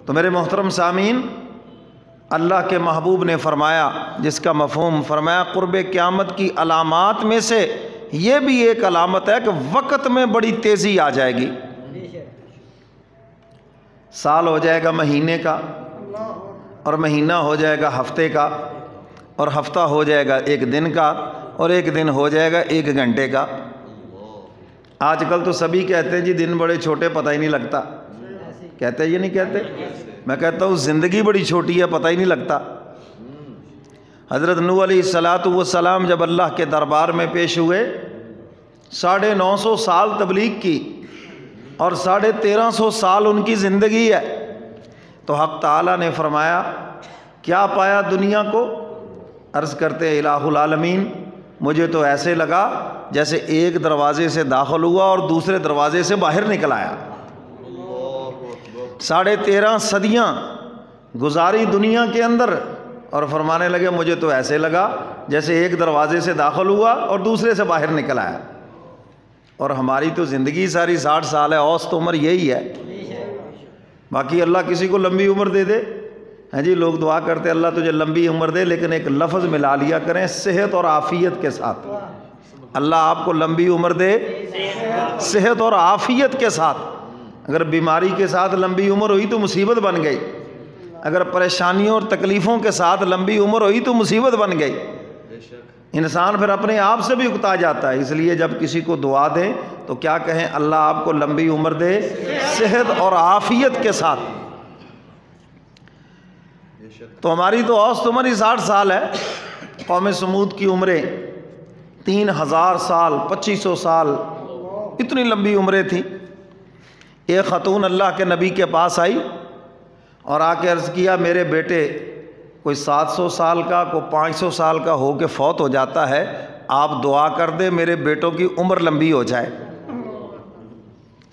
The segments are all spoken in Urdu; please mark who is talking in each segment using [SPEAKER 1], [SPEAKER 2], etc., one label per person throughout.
[SPEAKER 1] تو میرے محترم سامعین، اللہ کے محبوب نے فرمایا، جس کا مفہوم فرمایا قرب قیامت کی علامات میں سے یہ بھی ایک علامت ہے کہ وقت میں بڑی تیزی آ جائے گی۔ سال ہو جائے گا مہینے کا، اور مہینہ ہو جائے گا ہفتے کا، اور ہفتہ ہو جائے گا ایک دن کا، اور ایک دن ہو جائے گا ایک گھنٹے کا۔ آج کل تو سبھی کہتے ہیں جی دن بڑے چھوٹے، پتہ ہی نہیں لگتا۔ کہتے یہ نہیں کہتے؟ میں کہتا ہوں زندگی بڑی چھوٹی ہے، پتہ ہی نہیں لگتا۔ حضرت نوح علیہ السلام جب اللہ کے دربار میں پیش ہوئے، 950 سال تبلیغ کی اور 1350 سال ان کی زندگی ہے، تو حق تعالیٰ نے فرمایا کیا پایا دنیا کو؟ عرض کرتے ہیں الہ العالمین، مجھے تو ایسے لگا جیسے ایک دروازے سے داخل ہوا اور دوسرے دروازے سے باہر نکل آیا۔ 13.5 صدیاں گزاری دنیا کے اندر، اور فرمانے لگے مجھے تو ایسے لگا جیسے ایک دروازے سے داخل ہوا اور دوسرے سے باہر نکل آیا۔ اور ہماری تو زندگی ساری 60 سال ہے، اوسط عمر یہی ہے۔ باقی اللہ کسی کو لمبی عمر دے دے، ہاں جی، لوگ دعا کرتے اللہ تجھے لمبی عمر دے، لیکن ایک لفظ ملا لیا کریں صحت اور عافیت کے ساتھ۔ اللہ آپ کو لمبی عمر دے صحت اور عافیت کے ساتھ۔ اگر بیماری کے ساتھ لمبی عمر ہوئی تو مصیبت بن گئی، اگر پریشانیوں اور تکلیفوں کے ساتھ لمبی عمر ہوئی تو مصیبت بن گئی۔ انسان پھر اپنے آپ سے بھی اکتا جاتا ہے۔ اس لیے جب کسی کو دعا دیں تو کیا کہیں؟ اللہ آپ کو لمبی عمر دے صحت اور عافیت کے ساتھ۔ تو ہماری تو اوسط عمر ہی 60 سال ہے۔ قوم سمود کی عمریں 3000 سال، 2500 سال، اتنی لمبی عمریں تھیں۔ ایک خاتون اللہ کے نبی کے پاس آئی اور آ کے عرض کیا میرے بیٹے کوئی 700 سال کا، کوئی 500 سال کا ہو کے فوت ہو جاتا ہے، آپ دعا کر دیں میرے بیٹوں کی عمر لمبی ہو جائے۔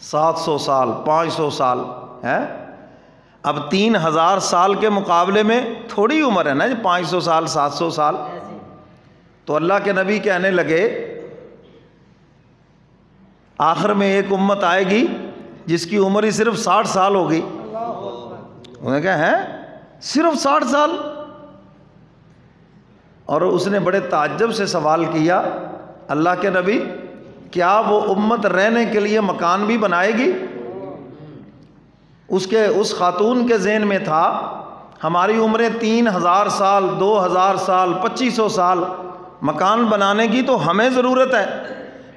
[SPEAKER 1] 700 سال، 500 سال ہے، اب 3000 سال کے مقابلے میں تھوڑی عمر ہے نا جی، 500 سال، 700 سال۔ تو اللہ کے نبی کہنے لگے آخر میں ایک امت آئے گی جس کی عمر ہی صرف 60 سال ہوگی۔ انہوں نے کہا ہے صرف 60 سال؟ اور اس نے بڑے تعجب سے سوال کیا اللہ کے نبی کیا وہ امت رہنے کے لیے مکان بھی بنائے گی؟ اس خاتون کے ذہن میں تھا ہماری عمریں 3000 سال، 2000 سال، 2500 سال، مکان بنانے کی تو ہمیں ضرورت ہے،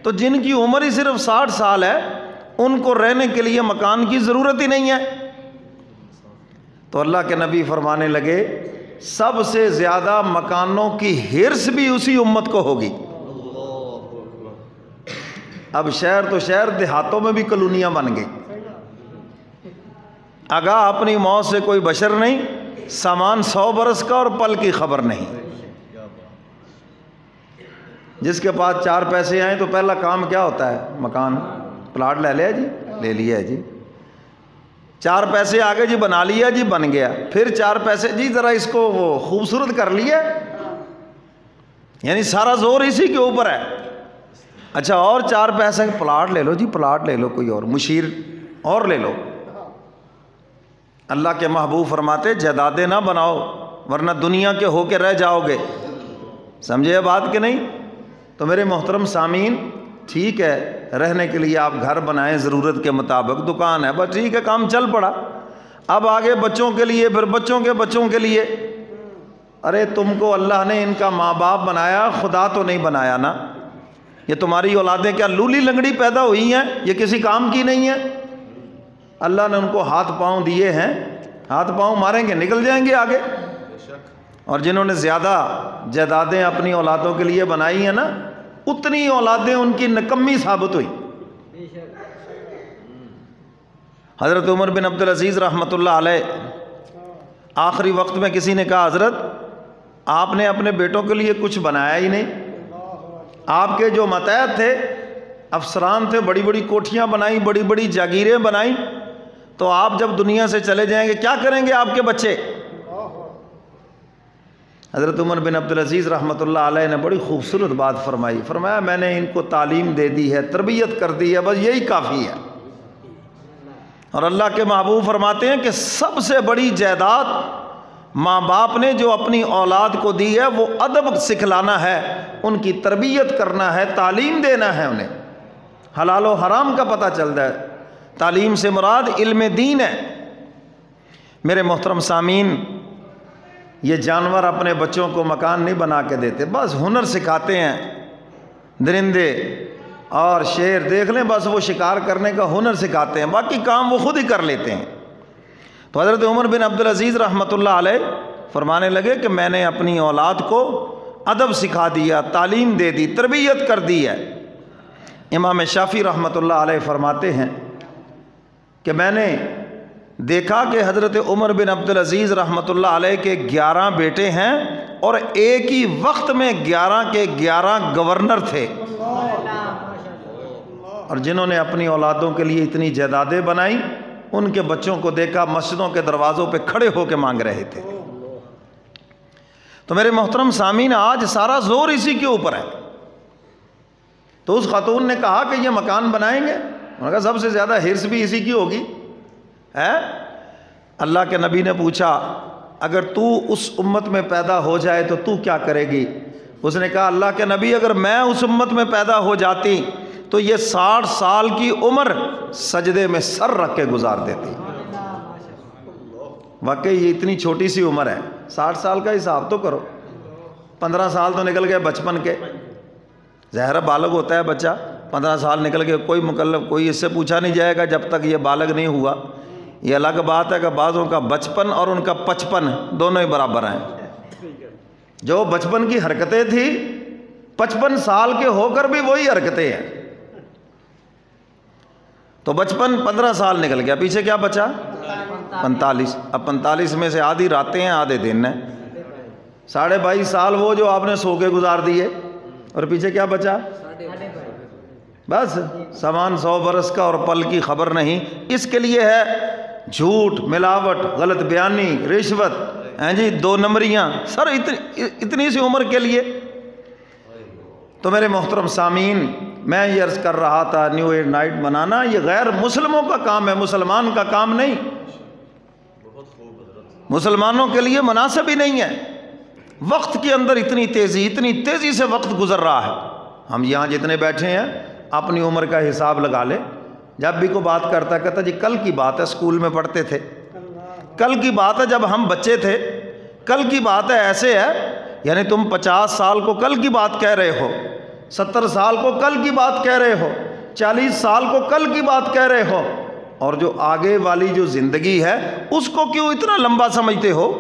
[SPEAKER 1] تو جن کی عمر ہی صرف 60 سال ہے ان کو رہنے کے لیے مکان کی ضرورت ہی نہیں ہے۔ تو اللہ کے نبی فرمانے لگے سب سے زیادہ مکانوں کی ہرس بھی اسی امت کو ہوگی۔ اب شہر تو شہر، دیہاتوں میں بھی کالونیاں بن گئی۔ آگاہ اپنی موت سے کوئی بشر نہیں، سامان 100 برس کا اور پل کی خبر نہیں۔ جس کے پاس 4 پیسے آئیں تو پہلا کام کیا ہوتا ہے؟ مکان، پلاٹ لے لیا جی، لے لیا جی۔ 4 پیسے آگے جی بنا لیا جی، بن گیا۔ پھر 4 پیسے جی ذرا اس کو وہ خوبصورت کر لیا، یعنی سارا زور اسی کے اوپر ہے۔ اچھا اور 4 پیسے پلاٹ لے لو جی، پلاٹ لے لو، کوئی اور مشیر اور لے لو۔ اللہ کے محبوب فرماتے جائیدادیں نہ بناؤ ورنہ دنیا کے ہو کے رہ جاؤ گے۔ سمجھے بات کہ نہیں؟ تو میرے محترم سامعین، ٹھیک ہے رہنے کے لیے آپ گھر بنائیں ضرورت کے مطابق، دکان ہے بس ٹھیک ہے، کام چل پڑا۔ اب آگے بچوں کے لیے، پھر بچوں کے بچوں کے لیے۔ ارے تم کو اللہ نے ان کا ماں باپ بنایا، خدا تو نہیں بنایا نا؟ یہ تمہاری اولادیں کیا لولی لنگڑی پیدا ہوئی ہیں؟ یہ کسی کام کی نہیں ہے؟ اللہ نے ان کو ہاتھ پاؤں دیے ہیں، ہاتھ پاؤں ماریں گے نکل جائیں گے آگے۔ اور جنہوں نے زیادہ جائیدادیں اپنی اولادوں کے لیے بنائی ہیں نا، اتنی اولادیں ان کی نکمی ثابت ہوئی۔ حضرت عمر بن عبدالعزیز رحمۃ اللہ علیہ، آخری وقت میں کسی نے کہا حضرت آپ نے اپنے بیٹوں کے لیے کچھ بنایا ہی نہیں۔ آپ کے جو ماتحت تھے، افسران تھے، بڑی بڑی کوٹھیاں بنائیں، بڑی بڑی جاگیریں بنائیں، تو آپ جب دنیا سے چلے جائیں گے کیا کریں گے آپ کے بچے؟ حضرت عمر بن عبدالعزیز رحمۃ اللہ علیہ نے بڑی خوبصورت بات فرمائی، فرمایا میں نے ان کو تعلیم دے دی ہے، تربیت کر دی ہے، بس یہی کافی ہے۔ اور اللہ کے محبوب فرماتے ہیں کہ سب سے بڑی جائیداد ماں باپ نے جو اپنی اولاد کو دی ہے وہ ادب سکھلانا ہے، ان کی تربیت کرنا ہے، تعلیم دینا ہے، انہیں حلال و حرام کا پتہ چلتا ہے۔ تعلیم سے مراد علم دین ہے۔ میرے محترم سامعین، یہ جانور اپنے بچوں کو مکان نہیں بنا کے دیتے، بس ہنر سکھاتے ہیں۔ درندے اور شیر دیکھ لیں، بس وہ شکار کرنے کا ہنر سکھاتے ہیں، باقی کام وہ خود ہی کر لیتے ہیں۔ تو حضرت عمر بن عبدالعزیز رحمۃ اللہ علیہ فرمانے لگے کہ میں نے اپنی اولاد کو ادب سکھا دیا، تعلیم دے دی، تربیت کر دی ہے۔ امام شافعی رحمۃ اللہ علیہ فرماتے ہیں کہ میں نے دیکھا کہ حضرت عمر بن عبدالعزیز رحمۃ اللہ علیہ کے 11 بیٹے ہیں اور ایک ہی وقت میں 11 کے 11 گورنر تھے، اور جنہوں نے اپنی اولادوں کے لیے اتنی جائیدادیں بنائیں، ان کے بچوں کو دیکھا مسجدوں کے دروازوں پہ کھڑے ہو کے مانگ رہے تھے۔ تو میرے محترم سامعین، آج سارا زور اسی کے اوپر ہے۔ تو اس خاتون نے کہا کہ یہ مکان بنائیں گے، انہوں نے کہا سب سے زیادہ حرص بھی اسی کی ہوگی ہے۔ اللہ کے نبی نے پوچھا اگر تو اس امت میں پیدا ہو جائے تو تو کیا کرے گی؟ اس نے کہا اللہ کے نبی اگر میں اس امت میں پیدا ہو جاتی تو یہ 60 سال کی عمر سجدے میں سر رکھ کے گزار دیتی۔ واقعی یہ اتنی چھوٹی سی عمر ہے، 60 سال کا حساب تو کرو، 15 سال تو نکل گئے بچپن کے، ظاہر بالغ ہوتا ہے بچہ، 15 سال نکل گئے، کوئی مکلف، کوئی اس سے پوچھا نہیں جائے گا جب تک یہ بالغ نہیں ہوا۔ یہ الگ بات ہے کہ بعضوں کا بچپن اور ان کا 55 دونوں ہی برابر ہیں۔ جو بچپن کی حرکتیں تھیں 55 سال کے ہو کر بھی وہی حرکتیں ہیں۔ تو بچپن 15 سال نکل گیا، پیچھے کیا بچا؟ 45۔ اب 45 میں سے آدھی راتیں ہیں، آدھے دن ہیں، 22.5 سال وہ جو آپ نے سو کے گزار دیے، اور پیچھے کیا بچا؟ بس سامان 100 برس کا اور پل کی خبر نہیں۔ اس کے لیے ہے جھوٹ، ملاوٹ، غلط بیانی، رشوت، جی 2 نمبریاں، سر اتنی سی عمر کے لیے۔ تو میرے محترم سامعین، میں یہ عرض کر رہا تھا نیو ایئر نائٹ منانا یہ غیر مسلموں کا کام ہے، مسلمان کا کام نہیں، مسلمانوں کے لیے مناسب ہی نہیں ہے۔ وقت کے اندر اتنی تیزی سے وقت گزر رہا ہے۔ ہم یہاں جتنے بیٹھے ہیں اپنی عمر کا حساب لگا لیں، جب بھی کوئی بات کرتا کہتا جی کل کی بات ہے، اسکول میں پڑھتے تھے، کل کی بات ہے جب ہم بچے تھے، کل کی بات ہے، ایسے ہے، یعنی تم 50 سال کو کل کی بات کہہ رہے ہو، 70 سال کو کل کی بات کہہ رہے ہو، 40 سال کو کل کی بات کہہ رہے ہو، اور جو آگے والی جو زندگی ہے اس کو کیوں اتنا لمبا سمجھتے ہو؟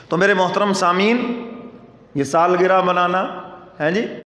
[SPEAKER 1] تو میرے محترم سامعین، یہ سالگرہ منانا ہے جی